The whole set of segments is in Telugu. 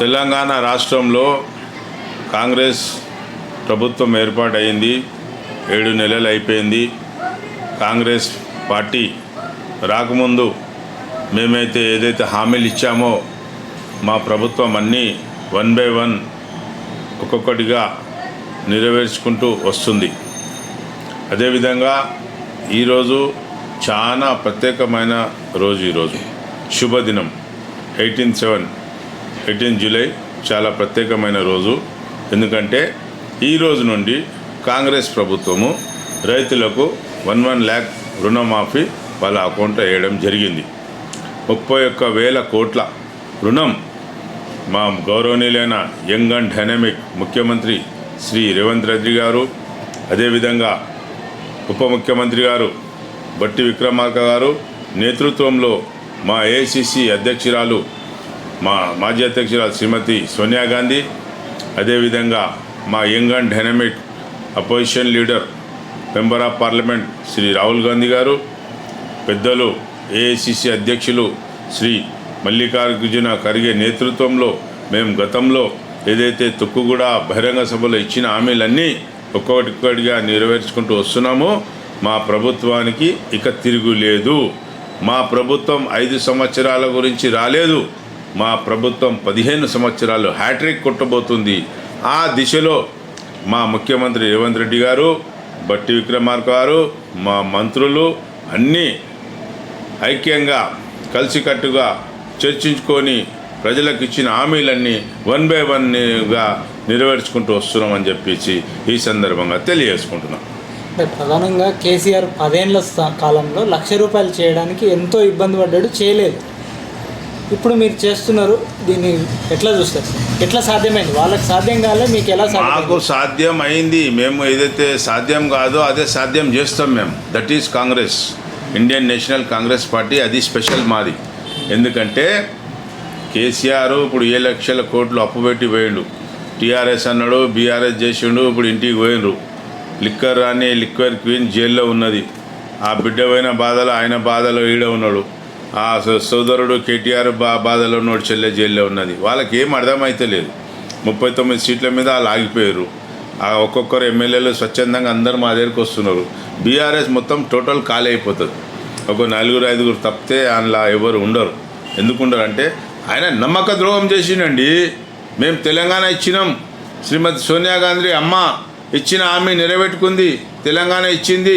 తెలంగాణ రాష్ట్రంలో కాంగ్రెస్ ప్రభుత్వం ఏర్పాటైంది, 7 నెలలు అయిపోయింది. కాంగ్రెస్ పార్టీ రాకముందు మేమైతే ఏదైతే హామీలు ఇచ్చామో మా ప్రభుత్వం అన్నీ 1 by 1 ఒక్కొక్కటిగా నెరవేర్చుకుంటూ వస్తుంది. అదేవిధంగా ఈరోజు చాలా ప్రత్యేకమైన రోజు. ఈరోజు శుభదినం 18 జూలై చాలా ప్రత్యేకమైన రోజు. ఎందుకంటే ఈ రోజు నుండి కాంగ్రెస్ ప్రభుత్వము రైతులకు 1 lakh రుణమాఫీ వాళ్ళ అకౌంట్లో వేయడం జరిగింది. 31,000 కోట్ల రుణం మా గౌరవనీయులైన యంగ్ అండ్ డైనమిక్ ముఖ్యమంత్రి శ్రీ రేవంత్ రెడ్డి గారు, అదేవిధంగా ఉప ముఖ్యమంత్రి గారు బట్టి విక్రమార్క గారు నేతృత్వంలో మా ఏఐసిసి అధ్యక్షురాలు మా మాజీ అధ్యక్షురాలు శ్రీమతి సోనియా గాంధీ, అదేవిధంగా మా young and dynamic opposition leader member of parliament Shri Rahul Gandhi గారు, పెద్దలు ఏఐసిసి అధ్యక్షులు శ్రీ మల్లికార్జున ఖర్గే నేతృత్వంలో మేము గతంలో ఏదైతే తుక్కుగూడ బహిరంగ సభలో ఇచ్చిన హామీలన్నీ ఒక్కొక్కటిగా నెరవేర్చుకుంటూ వస్తున్నామో మా ప్రభుత్వానికి ఇక తిరుగులేదు. మా ప్రభుత్వం 5 సంవత్సరాల గురించి రాలేదు. మా ప్రభుత్వం 15 సంవత్సరాలు హ్యాట్రిక్ కొట్టబోతుంది. ఆ దిశలో మా ముఖ్యమంత్రి రేవంత్ రెడ్డి గారు, బట్టి విక్రమార్క గారు, మా మంత్రులు అన్నీ ఐక్యంగా కలిసికట్టుగా చర్చించుకొని ప్రజలకు ఇచ్చిన హామీలన్నీ 1 by 1గా నెరవేర్చుకుంటూ వస్తున్నామని చెప్పేసి ఈ సందర్భంగా తెలియజేసుకుంటున్నాం. ప్రధానంగా కేసీఆర్ 10 ఏళ్ల కాలంలో 1,00,000 రూపాయలు చేయడానికి ఎంతో ఇబ్బంది పడ్డాడు, చేయలేదు. ఇప్పుడు మీరు చేస్తున్నారు, దీన్ని ఎట్లా చూస్తారు? ఎట్లా సాధ్యమైంది? వాళ్ళకి సాధ్యం కాలే, మీకు ఎలా సాధ్యం? మాకు సాధ్యం అయింది. మేము ఏదైతే సాధ్యం కాదో అదే సాధ్యం చేస్తాం మేము. That is Congress, Indian national Congress party. అది స్పెషల్ మాది. ఎందుకంటే కేసీఆర్ ఇప్పుడు 7,00,000 కోట్లు అప్పు పెట్టి పోయిండు. టీఆర్ఎస్ అన్నాడు, బీఆర్ఎస్ చేసిండు, ఇప్పుడు ఇంటికి పోయినరు. లిక్కర్ అని లిక్కర్ క్వీన్ జైల్లో ఉన్నది. ఆ బిడ్డ పోయిన బాధలో ఆయన బాధలో ఈడ ఉన్నాడు. ఆ సోదరుడు కేటీఆర్ బాధలో ఉన్నాడు, చెల్లె జైల్లో ఉన్నది. వాళ్ళకి ఏం అర్థమైతే లేదు. 39 సీట్ల మీద వాళ్ళు ఆగిపోయారు. ఆ ఒక్కొక్కరు ఎమ్మెల్యేలు స్వచ్ఛందంగా అందరూ మా దగ్గరికి వస్తున్నారు. బీఆర్ఎస్ మొత్తం టోటల్ ఖాళీ అయిపోతుంది. ఒక 4-5 తప్పితే అందులో ఎవరు ఉండరు. ఎందుకు ఉండరు అంటే ఆయన నమ్మక ద్రోహం చేసిండండి. మేము తెలంగాణ ఇచ్చినాం, శ్రీమతి సోనియా గాంధీ అమ్మ ఇచ్చిన హామీ నెరవేర్చుకుంది, తెలంగాణ ఇచ్చింది.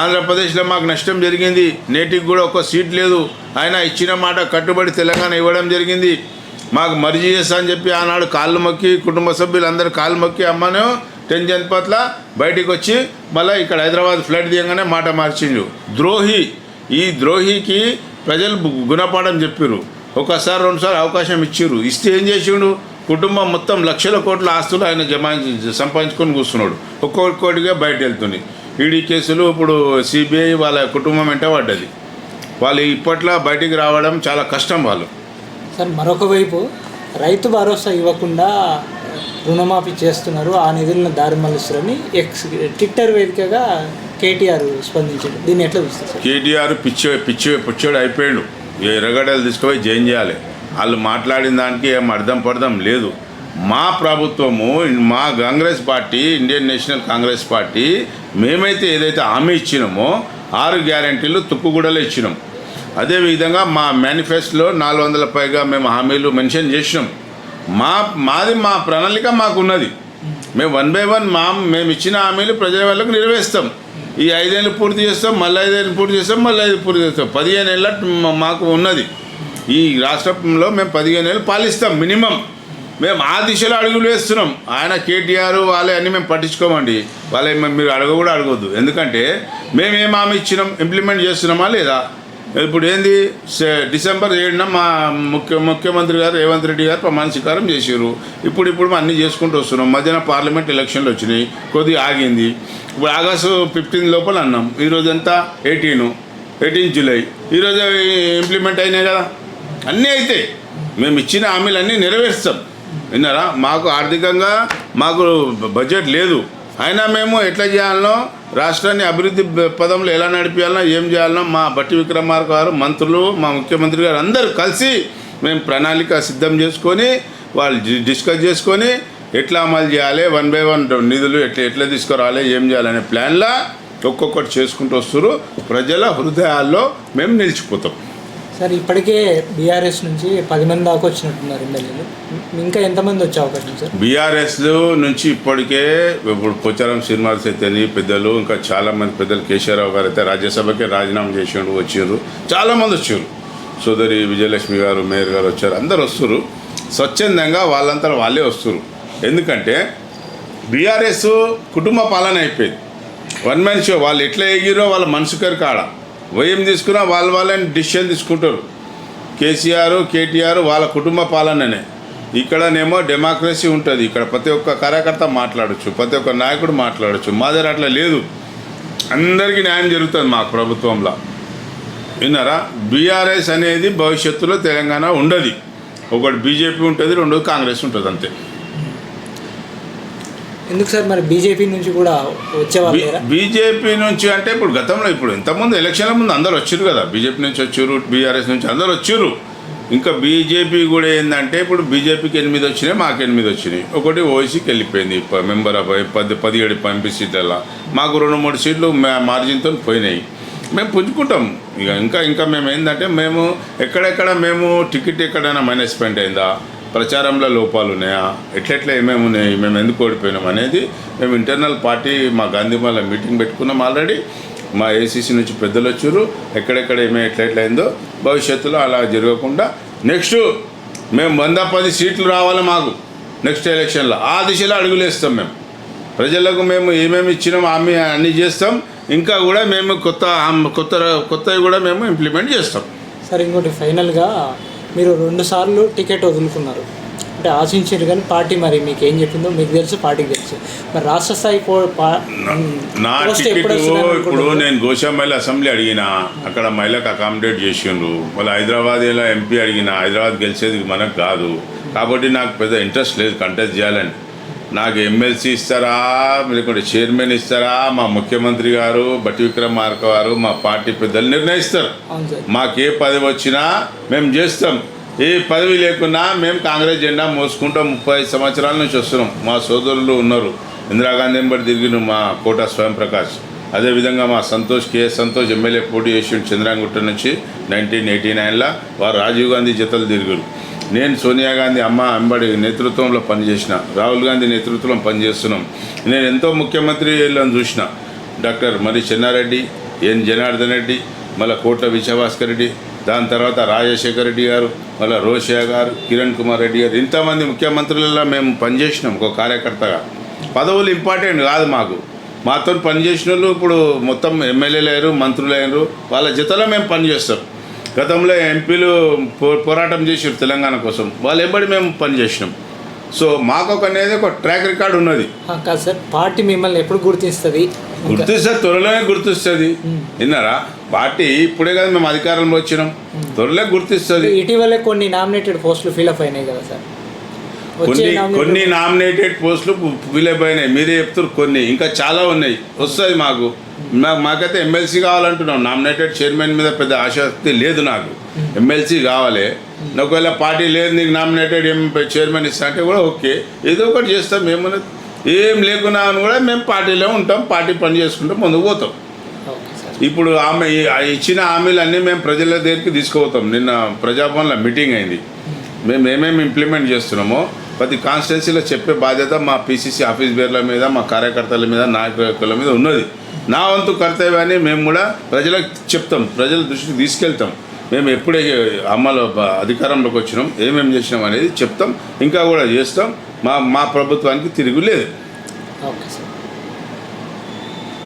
ఆంధ్రప్రదేశ్లో మాకు నష్టం జరిగింది, నేటికి కూడా ఒక్క సీట్ లేదు. ఆయన ఇచ్చిన మాట కట్టుబడి తెలంగాణ ఇవ్వడం జరిగింది. మాకు మర్జీ చేస్తా అని చెప్పి ఆనాడు కాళ్ళు మొక్కి కుటుంబ సభ్యులందరూ కాళ్ళు మొక్కి అమ్మను టెన్షన్ పట్ల బయటికి వచ్చి మళ్ళీ ఇక్కడ హైదరాబాద్ ఫ్లడ్ దిగంగానే మాట మార్చిండు. ద్రోహి. ఈ ద్రోహికి ప్రజలు గుణపాఠం చెప్పారు. ఒకసారి 2 సార్లు అవకాశం ఇచ్చారు. ఇస్తే ఏం చేసిండు? కుటుంబం మొత్తం 1,00,000 కోట్ల ఆస్తులు ఆయన సంపాదించుకొని కూర్చున్నాడు. ఒక్కొక్కటిగా బయట వెళ్తుంది. ఈడీ కేసులు ఇప్పుడు సిబిఐ వాళ్ళ కుటుంబం వెంట పడ్డది. వాళ్ళు ఇప్పట్లో బయటికి రావడం చాలా కష్టం వాళ్ళు. సార్, మరొక వైపు రైతు భరోసా ఇవ్వకుండా రుణమాఫీ చేస్తున్నారు, ఆ నిధులను దారి మళ్ళిస్తారని ట్విట్టర్ వేదికగా కేటీఆర్ స్పందించాడు. దీన్ని ఎట్లా చూస్తారు సార్? కేటీఆర్ పిచ్చోడు అయిపోయాడు. ఎర్రగడ్డలు తీసుకుపోయి జైన్ చేయాలి. వాళ్ళు మాట్లాడిన దానికి ఏం అర్థం లేదు. మా ప్రభుత్వము, మా Congress party, Indian national Congress party మేమైతే ఏదైతే హామీ ఇచ్చినామో 6 గ్యారెంటీలు తుక్కుగూడలో ఇచ్చినాం. అదేవిధంగా మా మేనిఫెస్టోలో 400 పైగా మేము హామీలు మెన్షన్ చేసినాం. మా ప్రణాళిక మాకున్నది. మేము 1 by 1 మేము ఇచ్చిన హామీలు ప్రజల వాళ్ళకు నెరవేరుస్తాం. ఈ 5 ఏళ్ళు పూర్తి చేస్తాం, మళ్ళీ 5 ఏళ్ళు పూర్తి చేస్తాం, మళ్ళీ 5 పూర్తి చేస్తాం. 15 ఏళ్ళ మాకు ఉన్నది. ఈ రాష్ట్రంలో మేము 15 ఏళ్ళు పాలిస్తాం మినిమం. మేము ఆ దిశలో అడుగులు వేస్తున్నాం. ఆయన కేటీఆర్ వాళ్ళే అన్నీ మేము పట్టించుకోమండి. వాళ్ళే మీరు కూడా అడగవద్దు. ఎందుకంటే మేము ఏం హామీ ఇచ్చినాం, ఇంప్లిమెంట్ చేస్తున్నామా లేదా? ఇప్పుడు ఏంది, డిసెంబర్ 7న మా ముఖ్యమంత్రి గారు రేవంత్ రెడ్డి గారు ప్రమాణ స్వీకారం చేశారు. ఇప్పుడు అన్నీ చేసుకుంటూ వస్తున్నాం. మధ్యన పార్లమెంట్ ఎలక్షన్లు వచ్చినాయి, కొద్దిగా ఆగింది. ఇప్పుడు ఆగస్టు 15 లోపల అన్నాం. ఈరోజు ఎంత 18 జూలై. ఈరోజు ఇంప్లిమెంట్ అయినాయి కదా, అన్నీ అయితే మేము ఇచ్చిన హామీలన్నీ నెరవేరుస్తాం. విన్నారా? మాకు ఆర్థికంగా మాకు బడ్జెట్ లేదు. అయినా మేము ఎట్లా చేయాలనో, రాష్ట్రాన్ని అభివృద్ధి పదంలో ఎలా నడిపించాలనో, ఏం చేయాలనో మా బట్టి విక్రమార్క గారు, మంత్రులు, మా ముఖ్యమంత్రి గారు అందరూ కలిసి మేము ప్రణాళిక సిద్ధం చేసుకొని వాళ్ళు డిస్కస్ చేసుకొని ఎట్లా అమలు చేయాలి, 1 by 1 నిధులు ఎట్లా తీసుకురావాలి, ఏం చేయాలనే ప్లాన్లా ఒక్కొక్కటి చేసుకుంటూ వస్తారు. ప్రజల హృదయాల్లో మేము నిలిచిపోతాం. సార్ ఇప్పటికే బీఆర్ఎస్ నుంచి 10 మంది దాకా వచ్చినట్టున్నారు ఎమ్మెల్యేలు. ఇంకా ఎంతమంది వచ్చే అవకాశం సార్? బీఆర్ఎస్ నుంచి ఇప్పటికే ఇప్పుడు పోచారం శ్రీనివాస్ అయితేని పెద్దలు, ఇంకా చాలామంది పెద్దలు, కేశవరావు గారు అయితే రాజ్యసభకే రాజీనామా చేసిండు, వచ్చారు. చాలామంది వచ్చారు. సోదరి విజయలక్ష్మి గారు, మేయర్ గారు వచ్చారు. అందరు వస్తారు. స్వచ్ఛందంగా వాళ్ళంతా వాళ్ళే వస్తారు. ఎందుకంటే బీఆర్ఎస్ కుటుంబ పాలన అయిపోయింది. 1 man షో. వాళ్ళు ఎట్లా ఎగిరో వాళ్ళ మనసుకరి కాడ వయం తీసుకున్నా వాళ్ళని డిసిషన్ తీసుకుంటారు. కేసీఆర్, కేటీఆర్ వాళ్ళ కుటుంబ పాలననే. ఇక్కడనేమో డెమోక్రసీ ఉంటుంది. ఇక్కడ ప్రతి ఒక్క కార్యకర్త మాట్లాడచ్చు, ప్రతి ఒక్క నాయకుడు మాట్లాడచ్చు. మా దగ్గర అట్లా లేదు. అందరికీ న్యాయం జరుగుతుంది మా ప్రభుత్వంలో. విన్నారా? బీఆర్ఎస్ అనేది భవిష్యత్తులో తెలంగాణ ఉండదు. ఒకటి బీజేపీ ఉంటుంది, 2 కాంగ్రెస్ ఉంటుంది, అంతే. ఎందుకు సార్ మరి బీజేపీ నుంచి కూడా వచ్చేవాళ్ళు? బీజేపీ నుంచి అంటే ఇప్పుడు గతంలో, ఇప్పుడు ఇంతకుముందు ఎలక్షన్ల ముందు అందరు వచ్చారు కదా. బీజేపీ నుంచి వచ్చారు, బీఆర్ఎస్ నుంచి అందరు వచ్చారు. ఇంకా బీజేపీ కూడా ఏంటంటే ఇప్పుడు బీజేపీకి 8 వచ్చినాయి, మాకు 8 వచ్చినాయి. ఒకటి ఓసీకి వెళ్ళిపోయింది మెంబర్ 17 ఎంపీ సీట్లలో. మాకు 2-3 సీట్లు మార్జిన్తో పోయినాయి. మేము పుంజుకుంటాం. ఇంకా మేము ఏంటంటే మేము ఎక్కడెక్కడ మేము టికెట్ ఎక్కడైనా మైనస్ పాయింట్ అయిందా, ప్రచారంలో లోపాలు ఉన్నాయా, ఎట్లెట్లా ఏమేమి ఉన్నాయి, మేము ఎందుకు ఓడిపోయినాం అనేది మేము ఇంటర్నల్ పార్టీ మా గాంధీమాల మీటింగ్ పెట్టుకున్నాం ఆల్రెడీ. మా ఏసీసీ నుంచి పెద్దలు వచ్చారు. ఎక్కడెక్కడ ఏమేమి ఎట్లెట్లయిందో భవిష్యత్తులో అలా జరగకుండా నెక్స్ట్ మేము 110 సీట్లు రావాలి మాకు నెక్స్ట్ ఎలక్షన్లో. ఆ దిశలో అడుగులేస్తాం. మేము ప్రజలకు మేము ఏమేమి ఇచ్చినాం హామీ అన్నీ చేస్తాం. ఇంకా కూడా మేము కొత్తవి కూడా మేము ఇంప్లిమెంట్ చేస్తాం. సార్ ఇంకోటి ఫైనల్గా మీరు 2 సార్లు టికెట్ వదులుకున్నారు అంటే ఆశించారు, కానీ పార్టీ మరి మీకు ఏం చెప్పిందో మీకు తెలుసు, పార్టీకి తెలుసు. మరి రాష్ట్ర స్థాయి నా టికెట్ ఇప్పుడు నేను గోషామైల అసెంబ్లీ అడిగినా, అక్కడ మహిళకు అకామిడేట్ చేసిండ్రు. మళ్ళీ హైదరాబాద్లో ఎంపీ అడిగినా, హైదరాబాద్ గెలిచేది మనకు కాదు కాబట్టి నాకు పెద్ద ఇంట్రెస్ట్ లేదు కంటెస్ట్ చేయాలని. నాకు ఎమ్మెల్సీ ఇస్తారా, లేకుంటే చైర్మన్ ఇస్తారా, మా ముఖ్యమంత్రి గారు బట్టి విక్రమార్క గారు, మా పార్టీ పెద్దలు నిర్ణయిస్తారు. మాకే పదవి వచ్చినా మేము చేస్తాం. ఏ పదవి లేకున్నా మేము కాంగ్రెస్ జెండా మోసుకుంటాం. 35 సంవత్సరాల నుంచి వస్తున్నాం. మా సోదరులు ఉన్నారు. ఇందిరాగాంధీ ఎంబడి తిరిగిన మా కోట స్వయం ప్రకాష్, అదేవిధంగా మా కేఎస్ సంతోష్ ఎమ్మెల్యే పోటీ చేసి చంద్రాంగుట్ట నుంచి 1989లో వారు రాజీవ్ గాంధీ జతలు తిరిగారు. నేను సోనియా గాంధీ అమ్మ అంబడి నేతృత్వంలో పనిచేసిన, రాహుల్ గాంధీ నేతృత్వంలో పనిచేస్తున్నాం. నేను ఎంతో ముఖ్యమంత్రులను చూసిన. డాక్టర్ మరి చెన్నారెడ్డి, ఎన్ జనార్దన్ రెడ్డి, మళ్ళీ కోట్ల విజయభాస్కర్ రెడ్డి, దాని తర్వాత రాజశేఖర రెడ్డి గారు, మళ్ళీ రోషయ్య గారు, కిరణ్ కుమార్ రెడ్డి గారు, ఇంతమంది ముఖ్యమంత్రులలో మేము పనిచేసినాం. ఒక కార్యకర్తగా పదవులు ఇంపార్టెంట్ కాదు మాకు. మాతో పనిచేసిన వాళ్ళు ఇప్పుడు మొత్తం ఎమ్మెల్యేలు అయ్యారు, మంత్రులు అయ్యారు. వాళ్ళ జతలో మేము పనిచేస్తాం. గతంలో ఎంపీలు పోరాటం చేసారు తెలంగాణ కోసం, వాళ్ళు ఎంబడి మేము పనిచేసినాం. సో మాకు అనేది ఒక ట్రాక్ రికార్డ్ ఉన్నది. కాదు సార్, పార్టీ మిమ్మల్ని ఎప్పుడు గుర్తిస్తుంది? త్వరలోనే గుర్తిస్తుంది. విన్నారా? పార్టీ ఇప్పుడే కదా మేము అధికారంలో వచ్చినాం, త్వరలో గుర్తిస్తుంది. ఇటీవలే కొన్ని నామినేటెడ్ పోస్టులు ఫిల్అప్ అయినాయి కదా సార్? కొన్ని నామినేటెడ్ పోస్టులు ఫిల్అప్ అయినాయి. మీరే చెప్తారు. కొన్ని ఇంకా చాలా ఉన్నాయి, వస్తుంది మాకు. మాకైతే ఎమ్మెల్సీ కావాలంటున్నాం. నామినేటెడ్ చైర్మన్ మీద పెద్ద ఆసక్తి లేదు నాకు. ఎమ్మెల్సీ కావాలి. ఒకవేళ పార్టీ లేదు, నీకు నామినేటెడ్ చైర్మన్ ఇస్తా అంటే కూడా ఓకే, ఏదో ఒకటి చేస్తాం. ఏమన్నా ఏం లేకున్నా అని కూడా మేము పార్టీలో ఉంటాం, పార్టీ పని చేసుకుంటాం, ముందుకు పోతాం. ఇప్పుడు ఆమె ఇచ్చిన హామీలన్నీ మేము ప్రజల దగ్గరికి తీసుకుపోతాం. నిన్న ప్రజాభవన్లో మీటింగ్ అయింది. మేము ఏమేమి ఇంప్లిమెంట్ చేస్తున్నామో ప్రతి కాన్స్టిట్యున్సీలో చెప్పే బాధ్యత మా పీసీసీ ఆఫీస్ బేర్ల మీద, మా కార్యకర్తల మీద, నాయకుల మీద ఉన్నది. నా వంతు కర్తవ్యాన్ని మేము కూడా ప్రజలకు చెప్తాం, ప్రజల దృష్టికి తీసుకెళ్తాం. మేము ఎప్పుడే అధికారంలోకి వచ్చినాం, ఏమేమి చేసినాం అనేది చెప్తాం. ఇంకా కూడా చేస్తాం. మా ప్రభుత్వానికి తిరుగులేదు. Okay sir.